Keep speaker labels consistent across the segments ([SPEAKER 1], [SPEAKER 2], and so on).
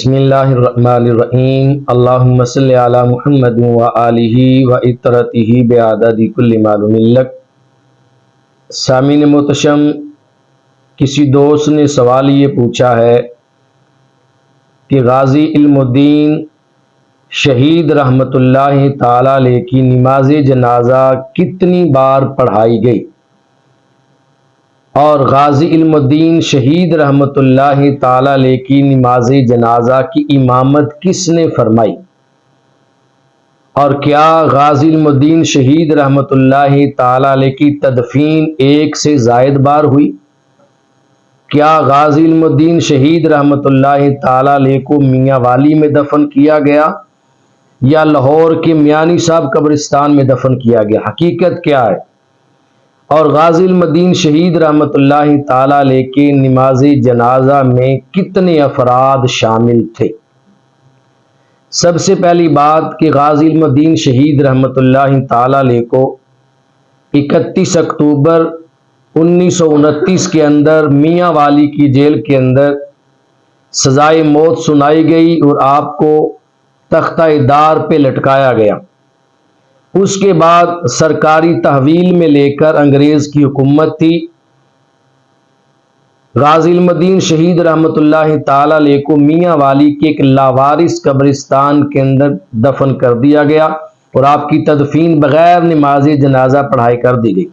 [SPEAKER 1] بسم اللہ الرحمن الرحیم اللہم صلی علی محمد و آلہ و اطرتہ بعدد کل معلوم لک۔ سامعین محتشم، کسی دوست نے سوال یہ پوچھا ہے کہ غازی علم الدین شہید رحمت اللہ تعالی علیہ کی نماز جنازہ کتنی بار پڑھائی گئی، اور غازی علم الدین شہید رحمت اللہ تعالی علیہ کی نماز جنازہ کی امامت کس نے فرمائی، اور کیا غازی علم الدین شہید رحمت اللہ تعالی علیہ کی تدفین ایک سے زائد بار ہوئی؟ کیا غازی علم الدین شہید رحمت اللہ تعالی علیہ کو میاں والی میں دفن کیا گیا یا لاہور کے میانی صاحب قبرستان میں دفن کیا گیا؟ حقیقت کیا ہے؟ اور غازی علم الدین شہید رحمت اللہ تعالی علیہ کے نماز جنازہ میں کتنے افراد شامل تھے؟ سب سے پہلی بات کہ غازی علم الدین شہید رحمت اللہ تعالی علیہ کو 31 اکتوبر 1929 کے اندر میاں والی کی جیل کے اندر سزائے موت سنائی گئی اور آپ کو تختہ دار پہ لٹکایا گیا۔ اس کے بعد سرکاری تحویل میں لے کر انگریز کی حکومت تھی۔ غازی علم الدین شہید رحمت اللہ تعالی علیہ کو میاں والی کے ایک لاوارث قبرستان کے اندر دفن کر دیا گیا اور آپ کی تدفین بغیر نماز جنازہ پڑھائی کر دی گئی۔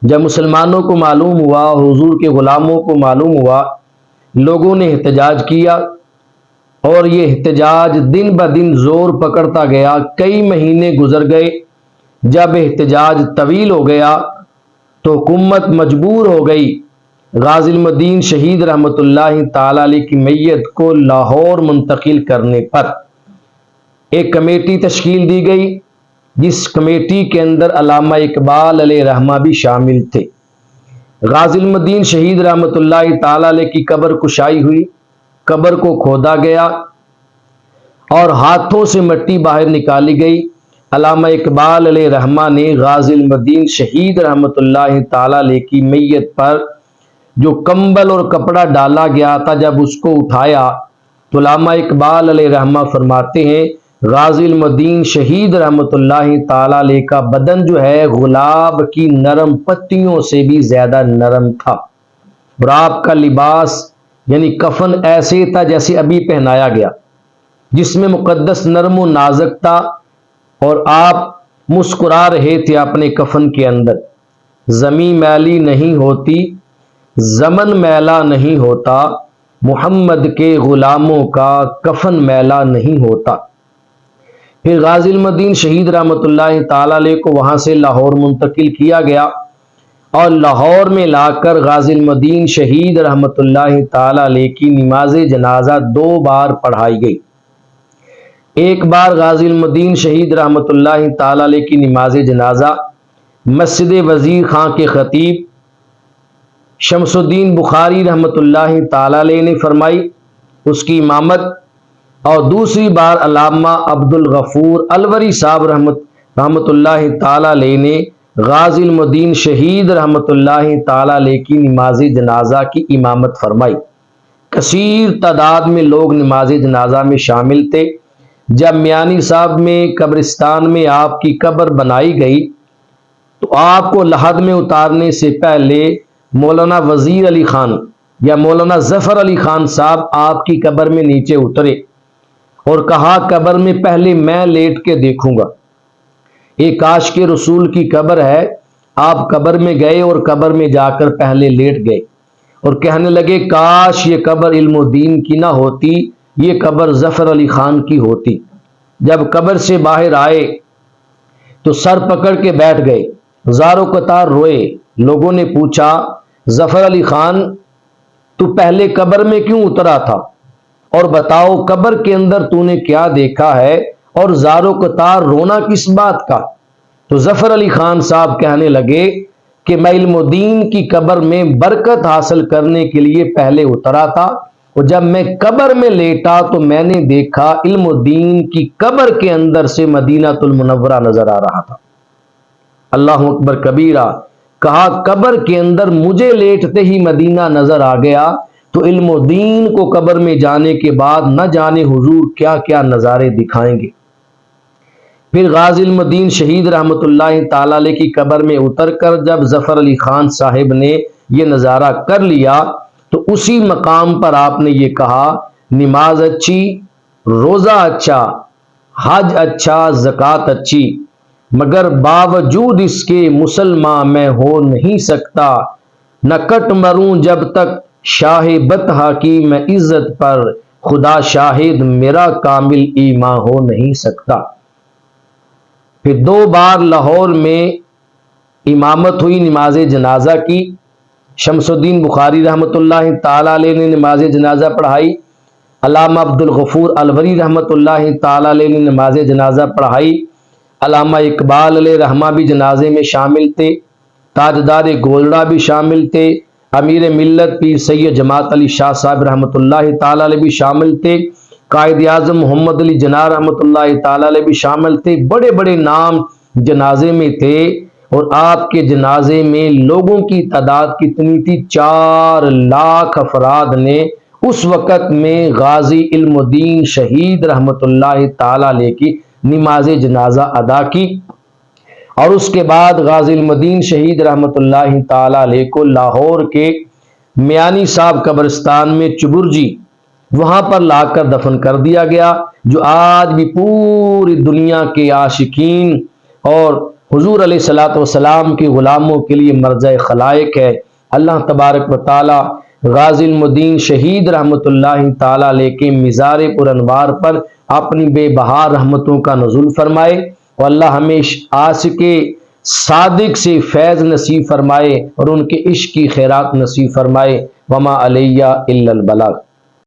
[SPEAKER 1] جب مسلمانوں کو معلوم ہوا، حضور کے غلاموں کو معلوم ہوا، لوگوں نے احتجاج کیا اور یہ احتجاج دن بدن زور پکڑتا گیا۔ کئی مہینے گزر گئے۔ جب احتجاج طویل ہو گیا تو حکومت مجبور ہو گئی غازی علم الدین شہید رحمت اللہ تعالی علیہ کی میت کو لاہور منتقل کرنے پر ایک کمیٹی تشکیل دی گئی، جس کمیٹی کے اندر علامہ اقبال علیہ رحمہ بھی شامل تھے۔ غازی علم الدین شہید رحمت اللہ تعالی علیہ کی قبر کشائی ہوئی، قبر کو کھودا گیا اور ہاتھوں سے مٹی باہر نکالی گئی۔ علامہ اقبال علیہ رحمہ نے غازی علم الدین شہید رحمت اللہ تعالی علیہ کی میت پر جو کمبل اور کپڑا ڈالا گیا تھا، جب اس کو اٹھایا تو علامہ اقبال علیہ رحمہ فرماتے ہیں غازی علم الدین شہید رحمت اللہ تعالی علیہ کا بدن جو ہے گلاب کی نرم پتیوں سے بھی زیادہ نرم تھا، اور آپ کا لباس یعنی کفن ایسے تھا جیسے ابھی پہنایا گیا، جس میں مقدس نرم و نازک تھا، اور آپ مسکرا رہے تھے اپنے کفن کے اندر۔ زمین میلی نہیں ہوتی، زمن میلا نہیں ہوتا، محمد کے غلاموں کا کفن میلا نہیں ہوتا۔ پھر غازی علم الدین شہید رحمت اللہ تعالی علیہ کو وہاں سے لاہور منتقل کیا گیا اور لاہور میں لا کر غازی علم الدین شہید رحمت اللہ تعالی علیہ کی نماز جنازہ 2 بار پڑھائی گئی۔ ایک بار غازی علم الدین شہید رحمت اللہ تعالی علیہ کی نماز جنازہ مسجد وزیر خان کے خطیب شمس الدین بخاری رحمت اللہ تعالی علیہ نے فرمائی، اس کی امامت، اور دوسری بار علامہ عبد الغفور الوری صاحب رحمت اللہ تعالی علیہ نے غازی علم الدین شہید رحمت اللہ تعالی علیہ کی نماز جنازہ کی امامت فرمائی۔ کثیر تعداد میں لوگ نماز جنازہ میں شامل تھے۔ جب میانی صاحب میں قبرستان میں آپ کی قبر بنائی گئی تو آپ کو لحد میں اتارنے سے پہلے مولانا وزیر علی خان یا مولانا ظفر علی خان صاحب آپ کی قبر میں نیچے اترے اور کہا قبر میں پہلے میں لیٹ کے دیکھوں گا۔ ایک عاشق رسول کی قبر ہے، آپ قبر میں گئے اور قبر میں جا کر پہلے لیٹ گئے اور کہنے لگے کاش یہ قبر علم الدین کی نہ ہوتی، یہ قبر ظفر علی خان کی ہوتی۔ جب قبر سے باہر آئے تو سر پکڑ کے بیٹھ گئے، زاروں قطار روئے۔ لوگوں نے پوچھا ظفر علی خان تو پہلے قبر میں کیوں اترا تھا، اور بتاؤ قبر کے اندر تو نے کیا دیکھا ہے اور زاروں قطار رونا کس بات کا؟ تو ظفر علی خان صاحب کہنے لگے کہ میں علم الدین کی قبر میں برکت حاصل کرنے کے لیے پہلے اترا تھا، اور جب میں قبر میں لیٹا تو میں نے دیکھا علم الدین کی قبر کے اندر سے مدینہ المنورہ نظر آ رہا تھا۔ اللہ اکبر کبیرہ، کہا قبر کے اندر مجھے لیٹتے ہی مدینہ نظر آ گیا، تو تو علم و دین کو قبر میں جانے کے بعد نہ جانے حضور کیا کیا نظارے دکھائیں گے۔ پھر غازی علم الدین شہید رحمۃ اللہ تعالی علیہ کی قبر میں اتر کر جب ظفر علی خان صاحب نے یہ نظارہ کر لیا تو اسی مقام پر آپ نے یہ کہا، نماز اچھی، روزہ اچھا، حج اچھا، زکوٰۃ اچھی، مگر باوجود اس کے مسلمان میں ہو نہیں سکتا، نہ کٹ مروں جب تک شاہ بطحہ کی میں عزت پر، خدا شاہد میرا کامل ایمان ہو نہیں سکتا۔ پھر 2 بار لاہور میں امامت ہوئی نماز جنازہ کی، شمس الدین بخاری رحمۃ اللہ تعالی علیہ نے نماز جنازہ پڑھائی، علامہ عبدالغفور الوری رحمۃ اللہ تعالی علیہ نے نماز جنازہ پڑھائی، علامہ اقبال علیہ رحمہ بھی جنازے میں شامل تھے، تاجدار گولڑا بھی شامل تھے، امیر ملت پیر سید جماعت علی شاہ صاحب رحمۃ اللہ تعالی علیہ بھی شامل تھے، قائد اعظم محمد علی جناح رحمۃ اللہ تعالی علیہ بھی شامل تھے۔ بڑے بڑے نام جنازے میں تھے، اور آپ کے جنازے میں لوگوں کی تعداد کتنی تھی؟ 4 لاکھ افراد نے اس وقت میں غازی علم الدین شہید رحمۃ اللہ تعالی علیہ کی نماز جنازہ ادا کی۔ اور اس کے بعد غازی علم الدین شہید رحمۃ اللہ تعالی علیہ کو لاہور کے میانی صاحب قبرستان میں چبرجی وہاں پر لا کر دفن کر دیا گیا، جو آج بھی پوری دنیا کے عاشقین اور حضور علیہ الصلوۃ والسلام کے غلاموں کے لیے مرجع خلائق ہے۔ اللہ تبارک و تعالی غازی علم الدین شہید رحمۃ اللہ تعالی علیہ کے مزار پر انوار پر اپنی بے بہا رحمتوں کا نزول فرمائے، اور اللہ ہمیں عاشق صادق سے فیض نصیب فرمائے اور ان کے عشق کی خیرات نصیب فرمائے۔ وما علیہ الا البلاغ۔